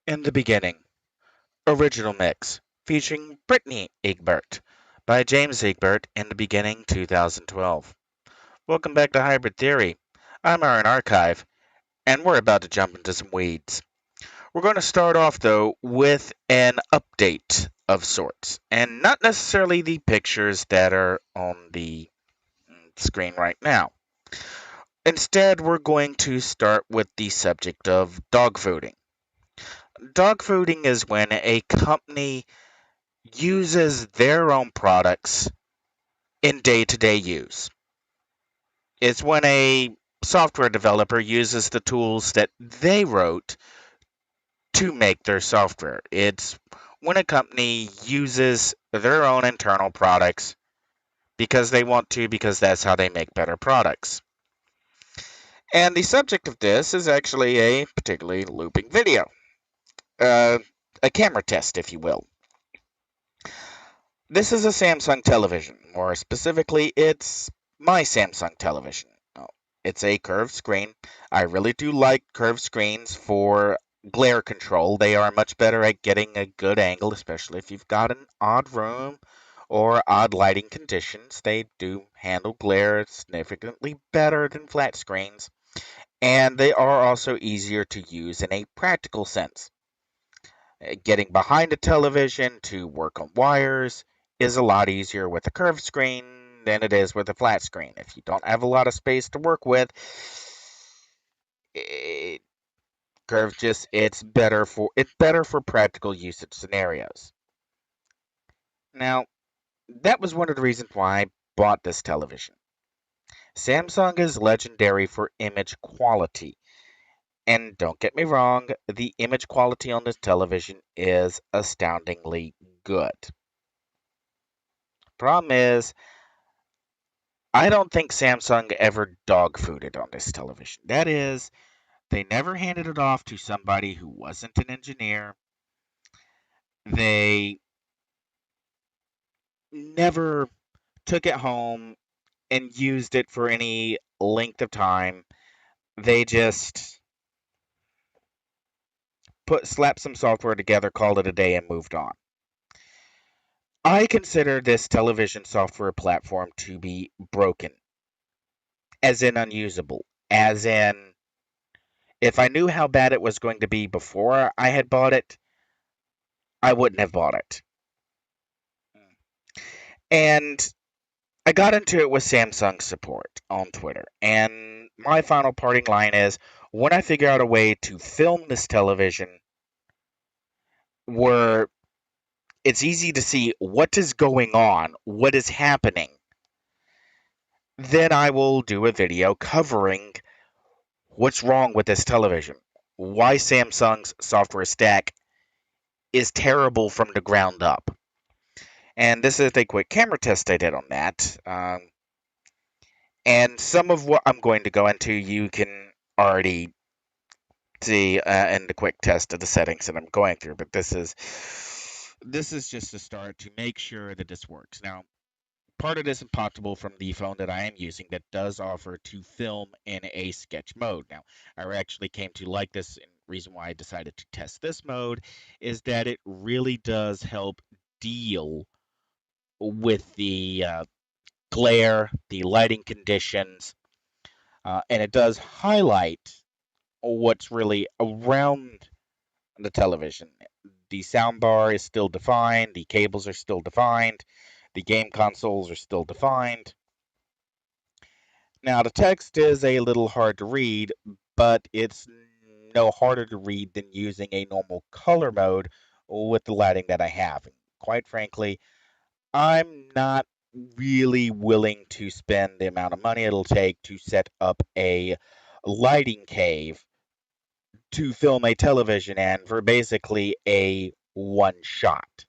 In the Beginning, original mix, featuring Brittany Egbert by James Egbert in the beginning 2012. Welcome back to Hybrid Theory. I'm Aurian Archive, and we're about to jump into some weeds. We're going to start off, though, with an update of sorts, and not necessarily the pictures that are on the screen right now. Instead, we're going to start with the subject of dog fooding. Dog fooding is when a company uses their own products in day to day use. It's when a software developer uses the tools that they wrote to make their software. It's when a company uses their own internal products because they want to, because that's how they make better products. And the subject of this is actually a particularly looping video, uh, a camera test, if you will. This is a Samsung television. More specifically, it's my Samsung television. Oh, it's a curved screen. I really do like curved screens for glare control. They are much better at getting a good angle, especially if you've got an odd room or odd lighting conditions. They do handle glare significantly better than flat screens, and they are also easier to use in a practical sense. Getting behind a television to work on wires is a lot easier with a curved screen than it is with a flat screen. If you don't have a lot of space to work with, it, curved just it's better for practical usage scenarios. Now, that was one of the reasons why I bought this television. Samsung is legendary for image quality. And don't get me wrong, the image quality on this television is astoundingly good. Problem is, I don't think Samsung ever dog fooded on this television. That is, they never handed it off to somebody who wasn't an engineer. They never took it home and used it for any length of time. They just put slapped some software together, called it a day, and moved on. I consider this television software platform to be broken, as in unusable, as in if I knew how bad it was going to be before I had bought it, I wouldn't have bought it. And I got into it with Samsung support on Twitter. And my final parting line is when I figure out a way to film this television where it's easy to see what is going on, what is happening, then I will do a video covering what's wrong with this television, why Samsung's software stack is terrible from the ground up. And this is a quick camera test I did on that. And some of what I'm going to go into, you can already see in the quick test of the settings that I'm going through. But this is just a start to make sure that this works. Now, part of this is possible from the phone that I am using that does offer to film in a sketch mode. Now, I actually came to like this, and reason why I decided to test this mode is that it really does help deal with the glare, the lighting conditions, and it does highlight what's really around the television. The soundbar is still defined, the cables are still defined, the game consoles are still defined. Now, the text is a little hard to read, but it's no harder to read than using a normal color mode with the lighting that I have. Quite frankly, I'm not really willing to spend the amount of money it'll take to set up a lighting cave to film a television and for basically a one shot.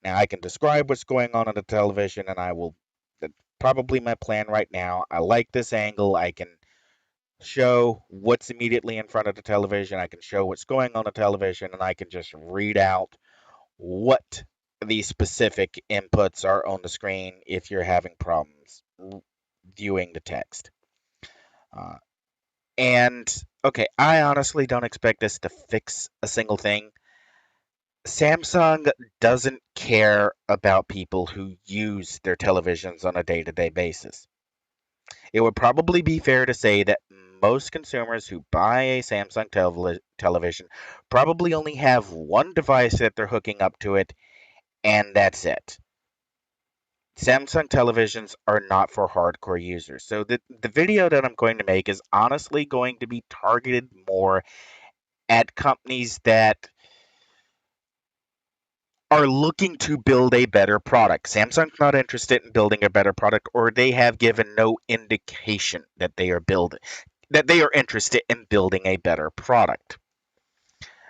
Now, I can describe what's going on the television, and I will. That's probably my plan right now. I like this angle. I can show what's immediately in front of the television. I can show what's going on the television, and I can just read out what the specific inputs are on the screen if you're having problems viewing the text. Uh, And okay, I honestly don't expect this to fix a single thing. Samsung doesn't care about people who use their televisions on a day to day basis. It would probably be fair to say that most consumers who buy a Samsung television probably only have one device that they're hooking up to it, and that's it. Samsung televisions are not for hardcore users. So the video that I'm going to make is honestly going to be targeted more at companies that are looking to build a better product. Samsung's not interested in building a better product, or they have given no indication that they are interested in building a better product.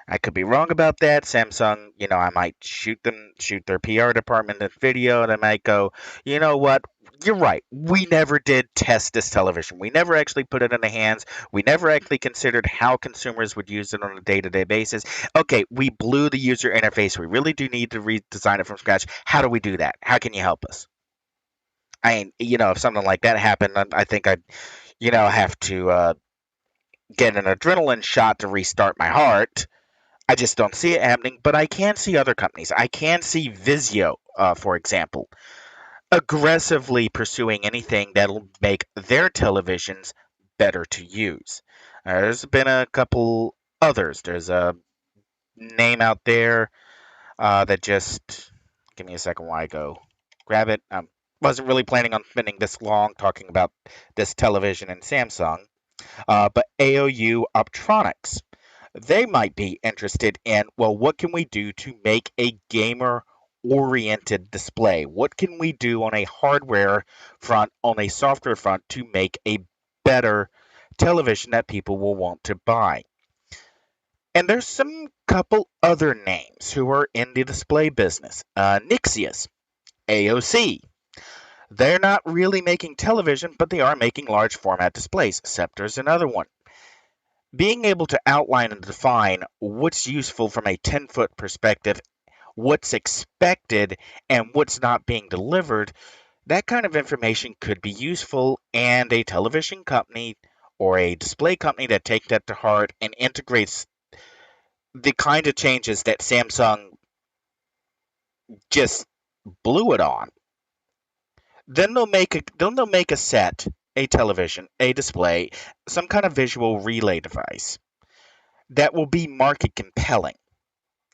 I could be wrong about that. Samsung, I might shoot their PR department a video, and I might go, you know what? You're right. We never did test this television. We never actually put it in the hands. We never actually considered how consumers would use it on a day-to-day basis. Okay, we blew the user interface. We really do need to redesign it from scratch. How do we do that? How can you help us? If something like that happened, I think I'd, have to get an adrenaline shot to restart my heart. I just don't see it happening, but I can see other companies. I can see Vizio, for example, aggressively pursuing anything that'll make their televisions better to use. There's been a couple others. There's a name out there that just give me a second while I go grab it. Wasn't really planning on spending this long talking about this television and Samsung, but AOU Optronics. They might be interested in, well, what can we do to make a gamer oriented display? What can we do on a hardware front, on a software front to make a better television that people will want to buy? And there's some couple other names who are in the display business. Nixius, AOC. They're not really making television, but they are making large format displays. Scepter's another one. Being able to outline and define what's useful from a 10-foot perspective, what's expected, and what's not being delivered, that kind of information could be useful, and a television company or a display company that takes that to heart and integrates the kind of changes that Samsung just blew it on, then they'll make a set, a television, a display, some kind of visual relay device that will be market compelling.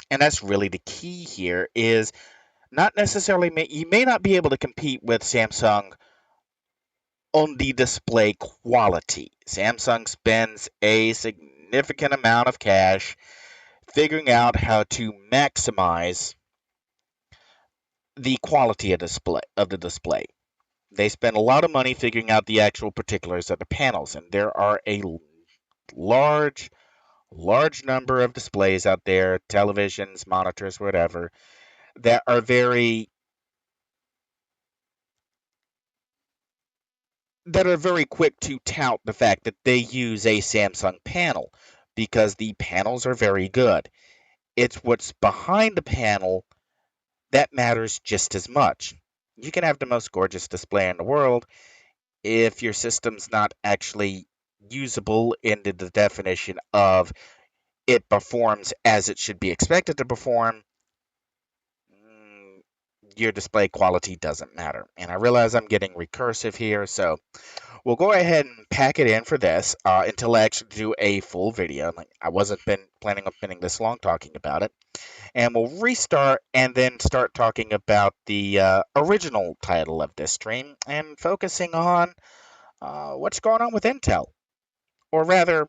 And that's really the key here is not necessarily you may not be able to compete with Samsung on the display quality. Samsung spends a significant amount of cash figuring out how to maximize the quality of the display. They spend a lot of money figuring out the actual particulars of the panels, and there are a large large number of displays out there, televisions, monitors, whatever, that are very quick to tout the fact that they use a Samsung panel because the panels are very good. It's what's behind the panel that matters just as much. You can have the most gorgeous display in the world if your system's not actually usable into the definition of it performs as it should be expected to perform. Your display quality doesn't matter. And I realize I'm getting recursive here, so we'll go ahead and pack it in for this until I actually do a full video. Like I wasn't been planning on spending this long talking about it, and we'll restart and then start talking about the original title of this stream and focusing on what's going on with Intel, or rather,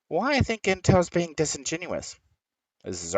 why I think Intel's being disingenuous. This is